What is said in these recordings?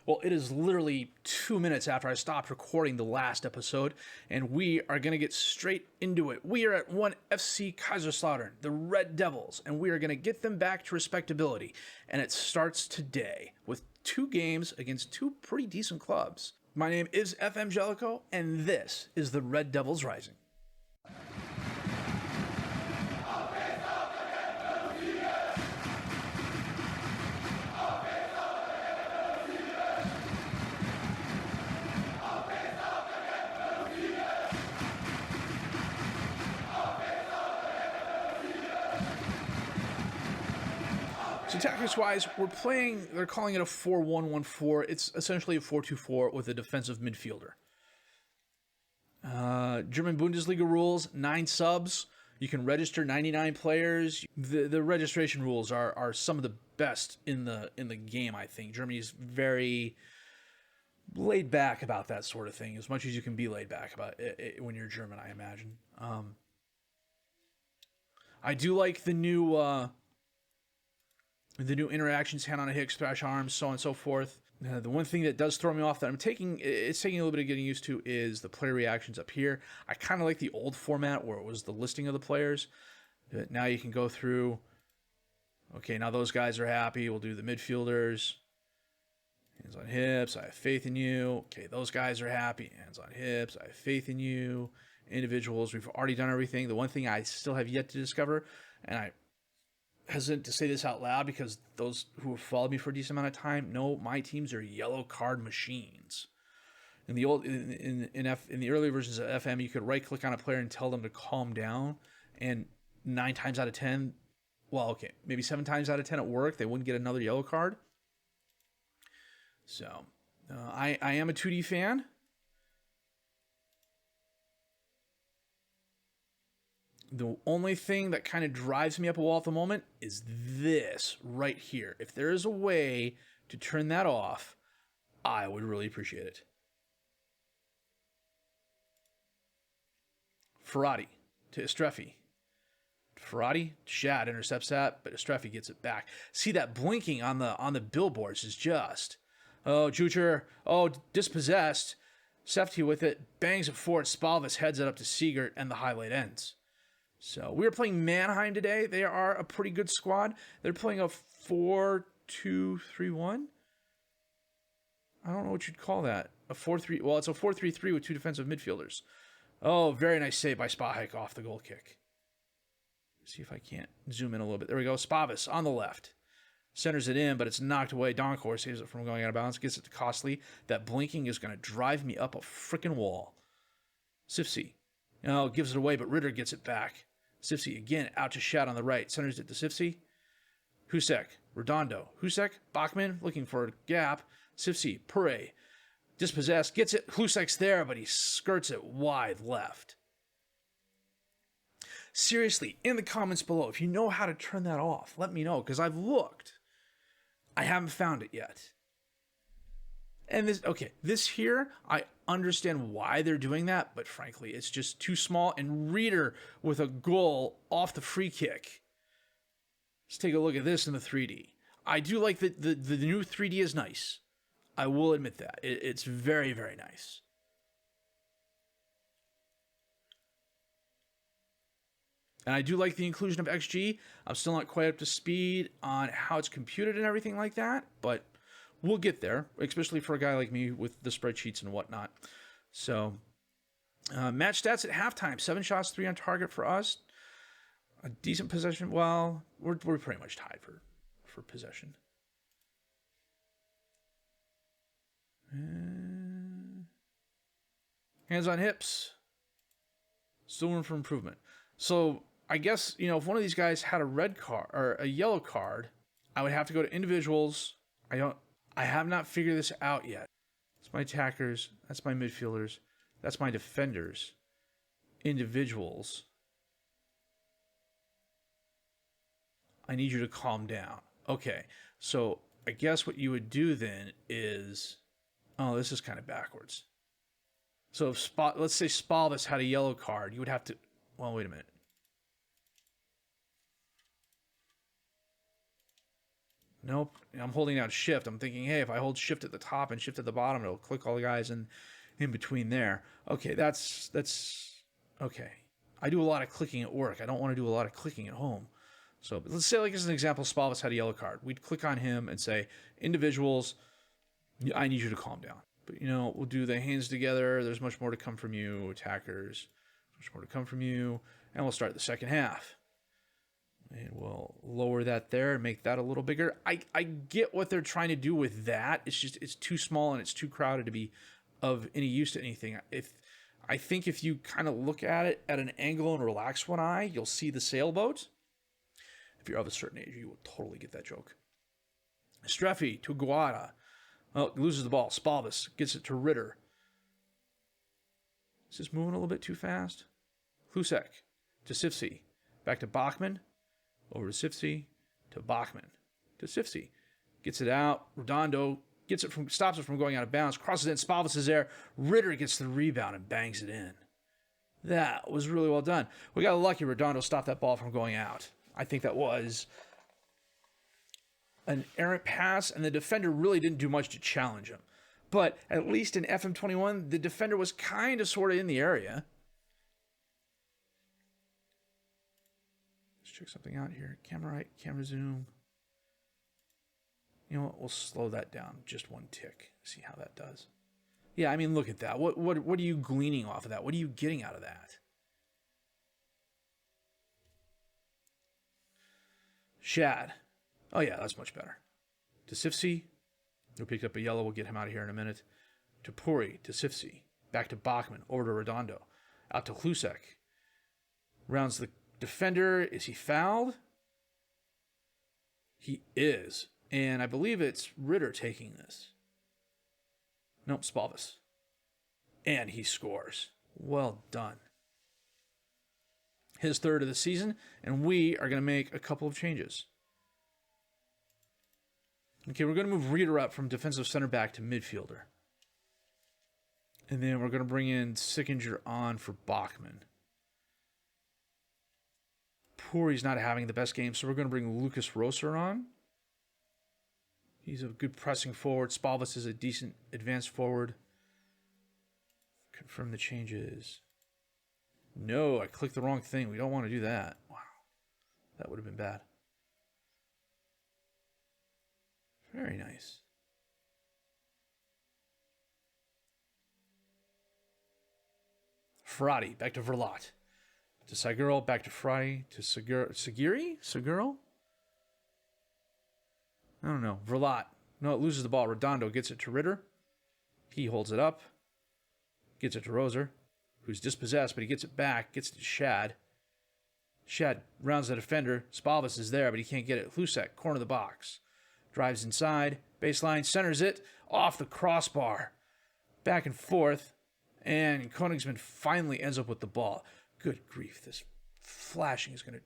Well, it is literally 2 minutes after I stopped recording the last episode, and we are going to get straight into it. We are at 1 FC Kaiserslautern, the Red Devils, and we are going to get them back to respectability. And it starts today with 2 games against 2 pretty decent clubs. My name is FM21, and this is the Red Devils Rising. So tactics-wise, they're calling it a 4-1-1-4. It's essentially a 4-2-4 with a defensive midfielder. German Bundesliga rules, 9 subs. You can register 99 players. The registration rules are some of the best in the game, I think. Germany's very laid back about that sort of thing, as much as you can be laid back about it when you're German, I imagine. I do like the new interactions, hand on a hick, thrash arms, so on and so forth. The one thing that does throw me off that it's taking a little bit of getting used to is the player reactions up here. I kind of like the old format where it was the listing of the players. Now you can go through, okay, now those guys are happy. We'll do the midfielders. Hands on hips, I have faith in you. Okay, those guys are happy. Hands on hips, I have faith in you. Individuals, we've already done everything. The one thing I still have yet to discover, and I hesitant to say this out loud because those who have followed me for a decent amount of time know my teams are yellow card machines. In the early versions of FM, you could right click on a player and tell them to calm down, and 9 times out of 10, well, okay, maybe 7 times out of 10 at work, they wouldn't get another yellow card. So I am a 2D fan. The only thing that kind of drives me up a wall at the moment is this right here. If there is a way to turn that off, I would really appreciate it. Ferrati to Estrefi. Ferrati, Shad intercepts that, but Estrefi gets it back. See, that blinking on the billboards is just, oh, Jucher, oh, dispossessed. Sefti with it, bangs it forward, Spalvis heads it up to Siegert, and the highlight ends. So we are playing Mannheim today. They are a pretty good squad. They're playing a 4-2-3-1. I don't know what you'd call that. A 4-3. Well, it's a 4-3-3 with 2 defensive midfielders. Oh, very nice save by Pbkac off the goal kick. See if I can't zoom in a little bit. There we go. Spalvis on the left. Centers it in, but it's knocked away. Donkor saves it from going out of bounds. Gets it to Costly. That blinking is going to drive me up a freaking wall. Sifsi. Gives it away, but Ritter gets it back. Sifsi again out to Shad on the right. Centers it to Sifsi. Husek. Redondo. Husek. Bachmann looking for a gap. Sifsi. Pure. Dispossessed. Gets it. Husek's there, but he skirts it wide left. Seriously, in the comments below, if you know how to turn that off, let me know, because I've looked. I haven't found it yet. And this here, I understand why they're doing that, but frankly, it's just too small. And Reader with a goal off the free kick. Let's take a look at this in the 3D. I do like the new 3D is nice. I will admit that. It's very, very nice. And I do like the inclusion of XG. I'm still not quite up to speed on how it's computed and everything like that, but we'll get there, especially for a guy like me with the spreadsheets and whatnot. So, match stats at halftime. 7 shots, 3 on target for us. A decent possession. Well, we're pretty much tied for possession. Hands on hips. Still room for improvement. So, I guess, if one of these guys had a red card or a yellow card, I would have to go to individuals. I have not figured this out yet. That's my attackers. That's my midfielders. That's my defenders. Individuals. I need you to calm down. Okay, so I guess what you would do then is... Oh, this is kind of backwards. So if let's say Spalvis had a yellow card, you would have to... Well, wait a minute. Nope. I'm holding down shift. I'm thinking, hey, if I hold shift at the top and shift at the bottom, it'll click all the guys in between there. Okay, that's okay. I do a lot of clicking at work. I don't want to do a lot of clicking at home. So let's say, like as an example, Spalvis had a yellow card. We'd click on him and say, individuals, I need you to calm down. But, we'll do the hands together. There's much more to come from you. Attackers, much more to come from you. And we'll start the second half. And we'll lower that there and make that a little bigger. I get what they're trying to do with that. It's just, it's too small and it's too crowded to be of any use to anything. I think if you kind of look at it at an angle and relax one eye, you'll see the sailboat. If you're of a certain age, you will totally get that joke. Streffy to Guada. Well, loses the ball. Spalvis gets it to Ritter. Is this moving a little bit too fast? Hlusek to Sifsey. Back to Bachman. Over to Sifsey. To Bachman. To Sifsey. Gets it out. Redondo gets it stops it from going out of bounds. Crosses it in. Spalvis is there. Ritter gets the rebound and bangs it in. That was really well done. We got lucky. Redondo stopped that ball from going out. I think that was an errant pass, and the defender really didn't do much to challenge him. But at least in FM21, the defender was kind of sort of in the area. Let's check something out here. Camera right, camera zoom. You know what? We'll slow that down just one tick. See how that does. Yeah, I mean, look at that. What are you gleaning off of that? What are you getting out of that? Shad. Oh, yeah, that's much better. To Sifsey, who picked up a yellow. We'll get him out of here in a minute. To Puri, to Sifsey. Back to Bachman, over to Redondo. Out to Hlusek. Rounds the defender. Is he fouled? He is. And I believe it's Ritter taking this. Nope, Spalvis. And he scores. Well done. His third of the season, and we are going to make a couple of changes. Okay, we're going to move Ritter up from defensive center back to midfielder. And then we're going to bring in Sickinger on for Bachman. Puri's not having the best game, so we're going to bring Lucas Rosser on. He's a good pressing forward. Spalvis is a decent advanced forward. Confirm the changes. No, I clicked the wrong thing. We don't want to do that. Wow. That would have been bad. Very nice. Frati, back to Verlat. To Seguro, back to Frati. To Segiri? Seguro? I don't know. Verlat. No, it loses the ball. Redondo gets it to Ritter. He holds it up. Gets it to Roser, who's dispossessed, but he gets it back. Gets it to Shad. Shad rounds the defender. Spalvis is there, but he can't get it. Hlusek, corner of the box. Drives inside. Baseline, centers it. Off the crossbar. Back and forth. And Königsmann finally ends up with the ball. Good grief. This flashing is going to...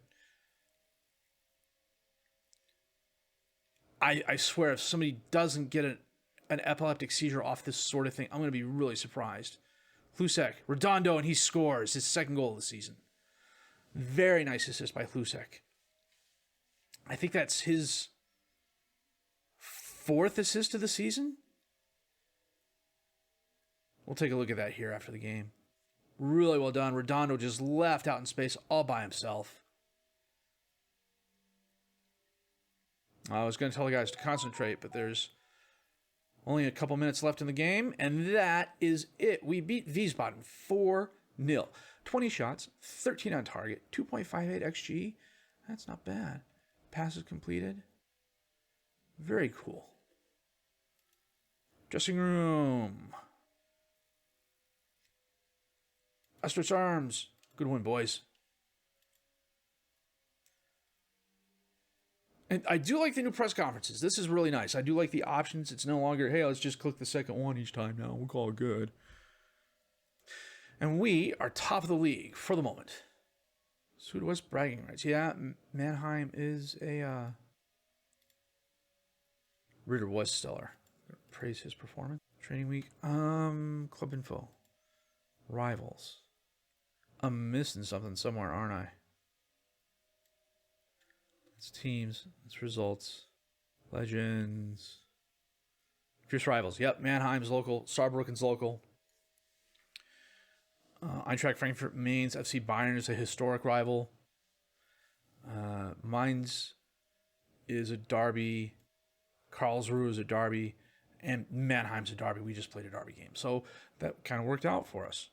I swear, if somebody doesn't get an epileptic seizure off this sort of thing, I'm going to be really surprised. Hlusek, Redondo, and he scores his second goal of the season. Very nice assist by Hlusek. I think that's his fourth assist of the season. We'll take a look at that here after the game. Really well done. Redondo just left out in space all by himself. I was going to tell the guys to concentrate, but there's only a couple minutes left in the game, and that is it. We beat Wiesbaden 4-0. 20 shots, 13 on target, 2.58 XG. That's not bad. Passes completed. Very cool. Dressing room. Estridge Arms. Good win, boys. And I do like the new press conferences. This is really nice. I do like the options. It's no longer, hey, let's just click the second one each time now. We'll call it good. And we are top of the league for the moment. Sud-West bragging rights. Yeah, Mannheim is a... Ritter was stellar. Praise his performance. Training week. Club info. Rivals. I'm missing something somewhere, aren't I? It's teams. It's results. Legends. Fierce rivals. Yep, Mannheim's local. Saarbrücken's local. Eintracht Frankfurt Mainz. FC Bayern is a historic rival. Mainz is a derby. Karlsruhe is a derby. And Mannheim's a derby. We just played a derby game. So that kind of worked out for us.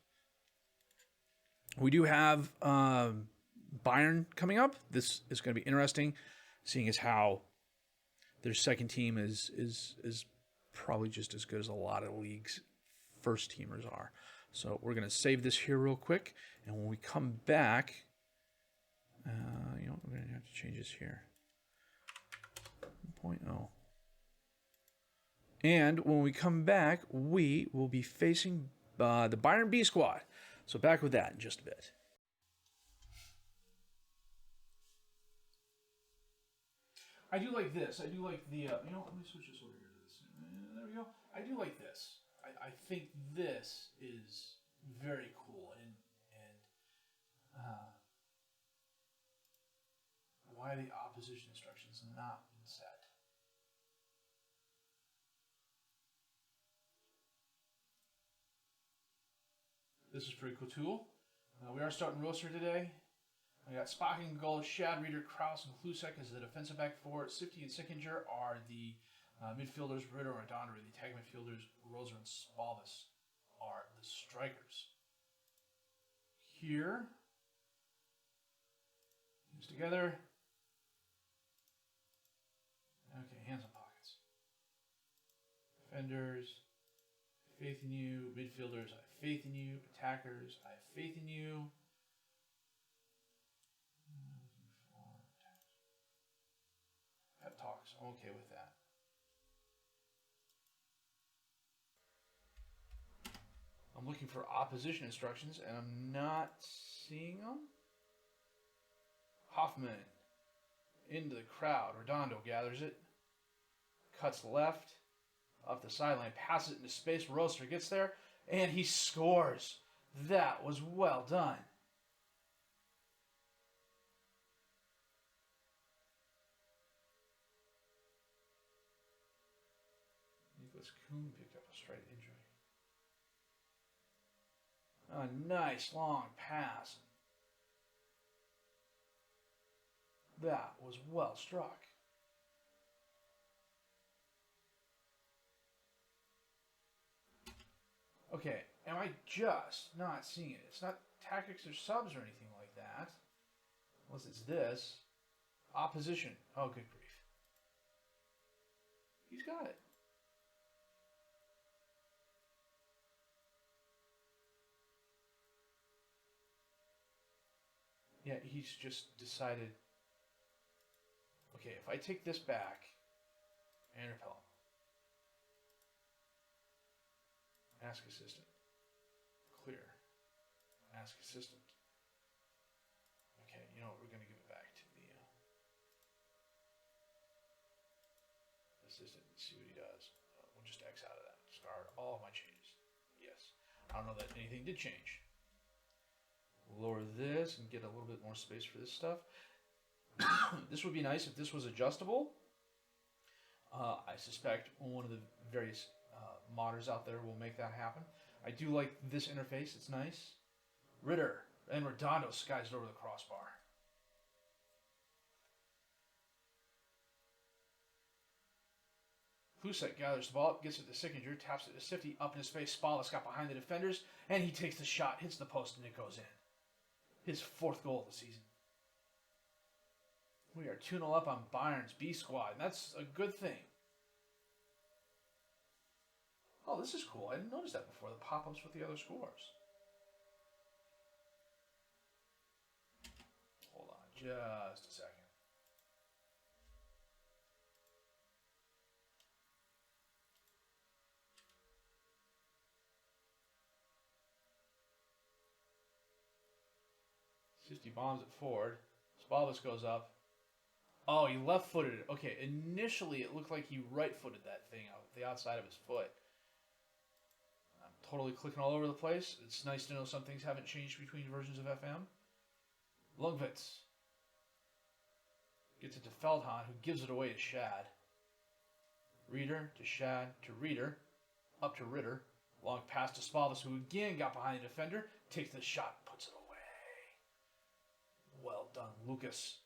We do have Bayern coming up. This is going to be interesting, seeing as how their second team is probably just as good as a lot of leagues' first teamers are. So we're going to save this here real quick, and when we come back, we're going to have to change this here. 1.0. And when we come back, we will be facing the Bayern B Sqaud. So back with that in just a bit. I do like this. I do like the, let me switch this over here to this. There we go. I do like this. I think this is very cool. And why the opposition instructions not been set. This is pretty cool tool. We are starting roster today. We got Pbkac in goal, Shad, Reeder, Kraus, and Pbkac as the defensive back four. Sifty and Sickinger are the midfielders. Ritter and Donner are the tag midfielders. Roser and Spalvis are the strikers. Here, use together. Okay, hands on pockets. Defenders, faith in you. Midfielders, I have faith in you. Attackers, I have faith in you. Pep talks, I'm okay with that. I'm looking for opposition instructions, and I'm not seeing them. Hoffman into the crowd. Redondo gathers it. Cuts left. Off the sideline. Passes it into space. Roaster gets there. And he scores. That was well done. Nicholas Kuhn picked up a straight injury. A nice long pass. That was well struck. Okay, am I just not seeing it? It's not tactics or subs or anything like that. Unless it's this. Opposition. Oh, good grief. He's got it. Yeah, he's just decided, okay, if I take this back and repel, ask assistant, clear, ask assistant. Okay, you know what, we're going to give it back to the assistant and see what he does. We'll just X out of that, start all of my changes. Yes, I don't know that anything did change. Lower this and get a little bit more space for this stuff. This would be nice if this was adjustable. I suspect one of the various modders out there will make that happen. I do like this interface. It's nice. Ritter and Redondo skies it over the crossbar. Pbkac gathers the ball, gets it to Sickinger, taps it to Sifty, up in his face. Spalvis got behind the defenders, and he takes the shot, hits the post, and it goes in. His fourth goal of the season. We are 2-0 up on Bayern's B Sqaud, and that's a good thing. Oh, this is cool. I didn't notice that before, the pop-ups with the other scores. Hold on just a second. He bombs it forward. Spalvis goes up. Oh, he left-footed it. Okay, initially it looked like he right-footed that thing out, the outside of his foot. I'm totally clicking all over the place. It's nice to know some things haven't changed between versions of FM. Lungvitz gets it to Feldhahn, who gives it away to Shad. Reader to Shad to Reader. Up to Ritter. Long pass to Spalvis, who again got behind the defender. Takes the shot, puts it away. Well done, Lucas.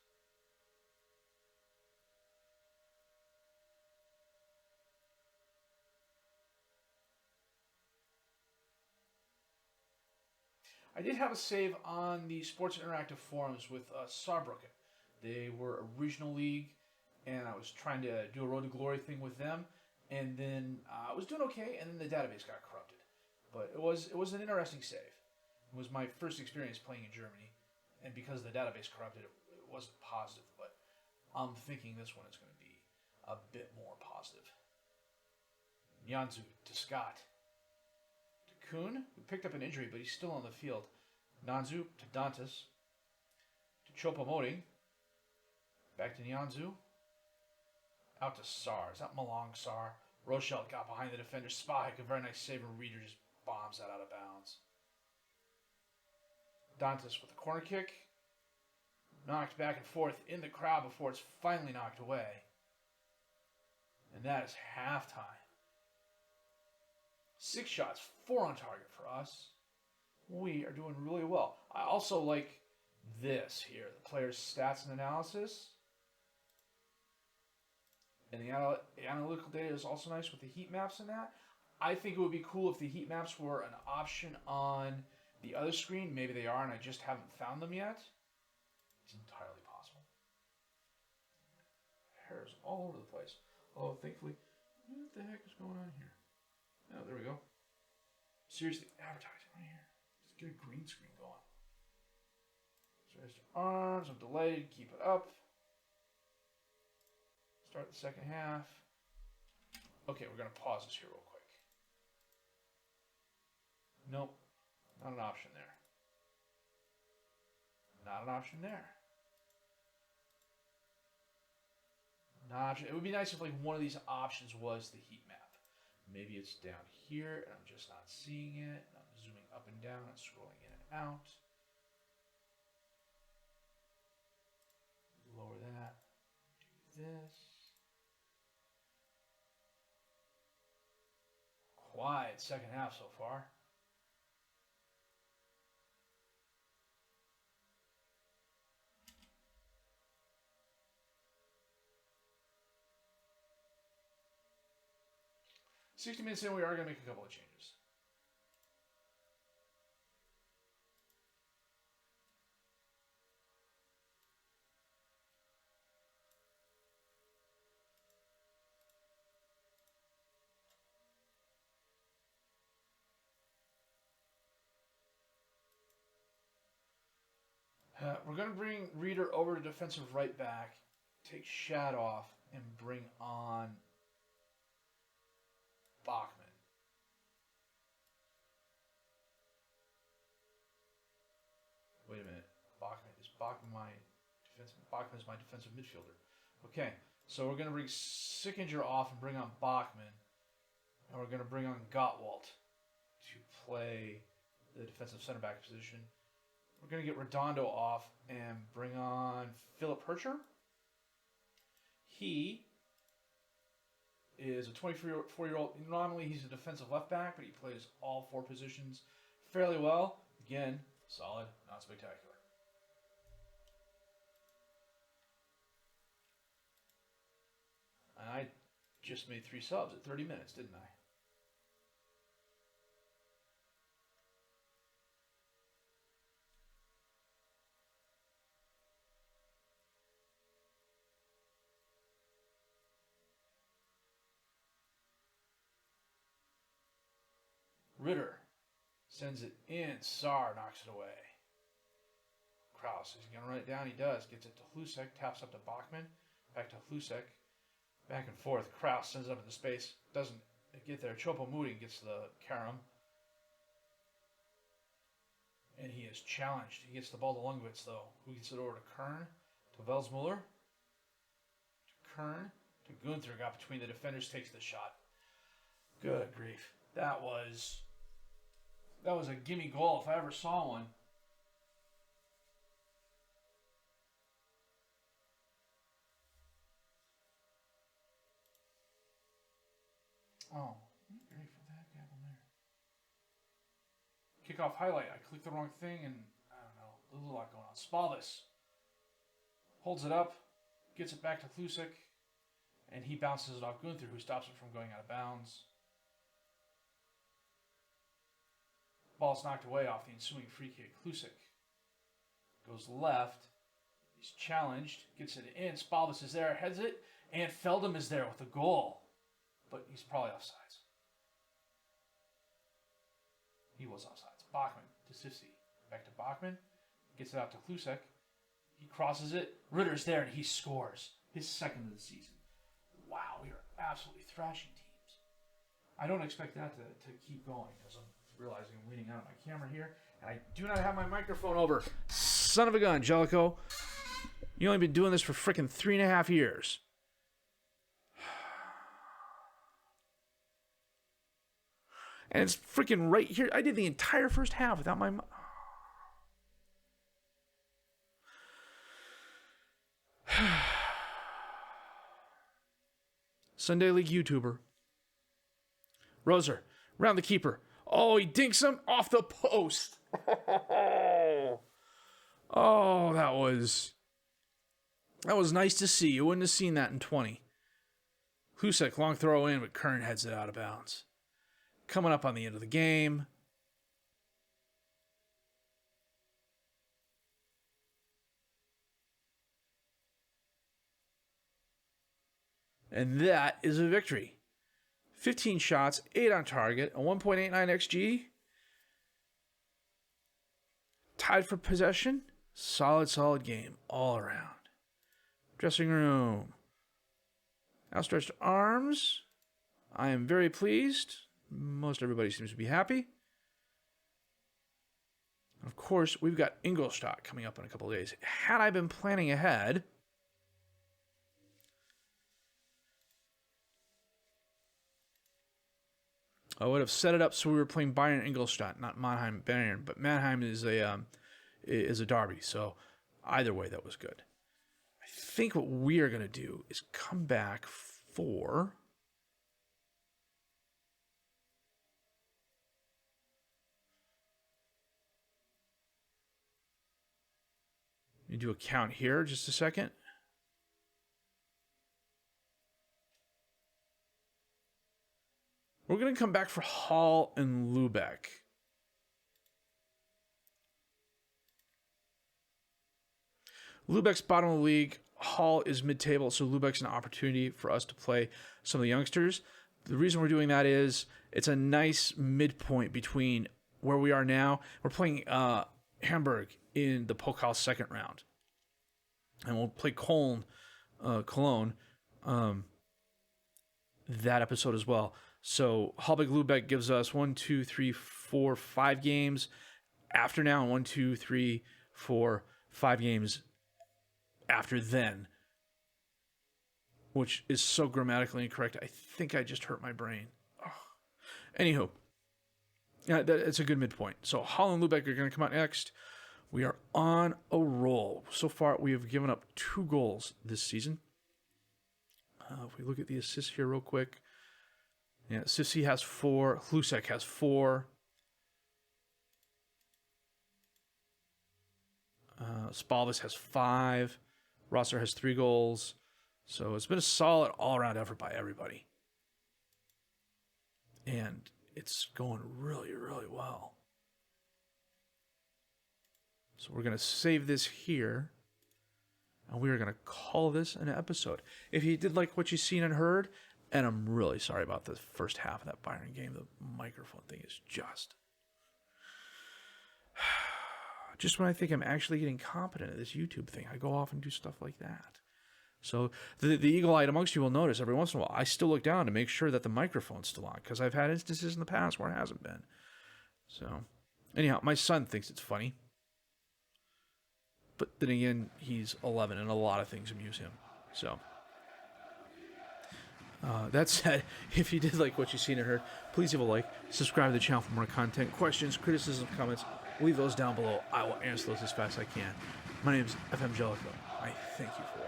I did have a save on the Sports Interactive forums with Saarbrücken. They were a regional league, and I was trying to do a Road to Glory thing with them. And then I was doing okay, and then the database got corrupted. But it was an interesting save. It was my first experience playing in Germany, and because the database corrupted, it wasn't positive. But I'm thinking this one is going to be a bit more positive. Nyanzu to Scott. Kuhn, who picked up an injury, but he's still on the field. Nanzu to Dantas. To Choupo-Moting. Back to Nyanzu. Out to Sar. Is that Malong Sar? Rochelle got behind the defender. Spahik, a very nice save, and Reader just bombs that out of bounds. Dantas with a corner kick. Knocked back and forth in the crowd before it's finally knocked away. And that is halftime. 6 shots, 4 on target for us. We are doing really well. I also like this here, the player's stats and analysis. And the analytical data is also nice with the heat maps and that. I think it would be cool if the heat maps were an option on the other screen. Maybe they are, and I just haven't found them yet. It's entirely possible. Hairs all over the place. Oh, thankfully, what the heck is going on here? Oh, there we go. Seriously, advertising right here. Just get a green screen going. Stretch arms. I'm delighted. Keep it up. Start the second half. Okay, we're going to pause this here real quick. Nope. Not an option there. Not an option there. Not. It would be nice if like one of these options was the heat map. Maybe it's down here, and I'm just not seeing it. And I'm zooming up and down and scrolling in and out. Lower that. Do this. Quiet second half so far. "60 minutes in, we are going to make a couple of changes. We're going to bring Reader over to defensive right back, take Shad off, and bring on Bachman. Wait a minute. Bachman is my defensive midfielder. Okay, so we're going to bring Sickinger off and bring on Bachman. And we're going to bring on Gottwald to play the defensive center back position. We're going to get Redondo off and bring on Philip Hercher. He is a 24-year-old. Normally he's a defensive left back, but he plays all 4 positions fairly well. Again, solid, not spectacular. And I just made 3 subs at 30 minutes, didn't I? Ritter sends it in. Sar knocks it away. Kraus is he going to run it down? He does. Gets it to Hlusek. Taps up to Bachman. Back to Hlusek. Back and forth. Kraus sends it up into space. Doesn't get there. Choupo-Moting gets the carom. And he is challenged. He gets the ball to Lungwitz, though. Who gets it over to Kern. To Welsmuller. To Kern. To Gunther. Got between the defenders. Takes the shot. Good grief. That was a gimme goal if I ever saw one. Oh, great for that gavel there. Kickoff highlight. I clicked the wrong thing and I don't know. There's a lot going on. Spaldis holds it up, gets it back to Klusek, and he bounces it off Gunther, who stops it from going out of bounds. Ball's knocked away off the ensuing free kick. Klusek goes left. He's challenged, gets it in. Spaldis is there, heads it, and Feldham is there with a goal. But he's probably offsides. He was offsides. Bachmann to Sissy. Back to Bachmann. Gets it out to Klusek. He crosses it. Ritter's there, and he scores. His second of the season. Wow, we are absolutely thrashing teams. I don't expect that to keep going, because I'm realizing I'm leaning out of my camera here, and I do not have my microphone over. Son of a gun, Jellicoe. You only been doing this for frickin' 3.5 years. And it's freaking right here. I did the entire first half without my... Sunday League YouTuber. Roser, round the keeper. Oh, he dinks him off the post. Oh, that was nice to see. You wouldn't have seen that in 20. Klusek, long throw in, but Kern heads it out of bounds. Coming up on the end of the game. And that is a victory. 15 shots, 8 on target, a 1.89 XG. Tied for possession. Solid game all around. Dressing room. Outstretched arms. I am very pleased. Most everybody seems to be happy. Of course, we've got Ingolstadt coming up in a couple of days. Had I been planning ahead, I would have set it up so we were playing Bayern Ingolstadt, not Mannheim Bayern. But Mannheim is a derby, so either way, that was good. I think what we are going to do is come back for... Let me do a count here, just a second. We're going to come back for Hall and Lübeck. Lübeck's bottom of the league. Hall is mid-table, so Lübeck's an opportunity for us to play some of the youngsters. The reason we're doing that is it's a nice midpoint between where we are now. We're playing Hamburg in the Pokal second round. And we'll play Cologne that episode as well. So Halbig Lübeck gives us 1, 2, 3, 4, 5 games after now, and 1, 2, 3, 4, 5 games after then, which is so grammatically incorrect. I think I just hurt my brain. Oh. Anywho, yeah, it's a good midpoint. So Hall and Lübeck are going to come out next. We are on a roll. So far, we have given up 2 goals this season. If we look at the assists here real quick. Yeah, Sissy has 4. Klusek has 4. Spaldis has 5. Rosser has 3 goals. So it's been a solid all-around effort by everybody. And it's going really, really well. So we're going to save this here. And we are going to call this an episode. If you did like what you've seen and heard, and I'm really sorry about the first half of that Bayern game, the microphone thing is just when I think I'm actually getting competent at this YouTube thing, I go off and do stuff like that. So the eagle-eyed amongst you will notice every once in a while, I still look down to make sure that the microphone's still on, because I've had instances in the past where it hasn't been. So anyhow, my son thinks it's funny. But then again, he's 11 and a lot of things amuse him. So that said, if you did like what you've seen and heard, please give a like, subscribe to the channel for more content, questions, criticisms, comments, leave those down below. I will answer those as fast as I can. My name is FM Jellicoe. I thank you for watching.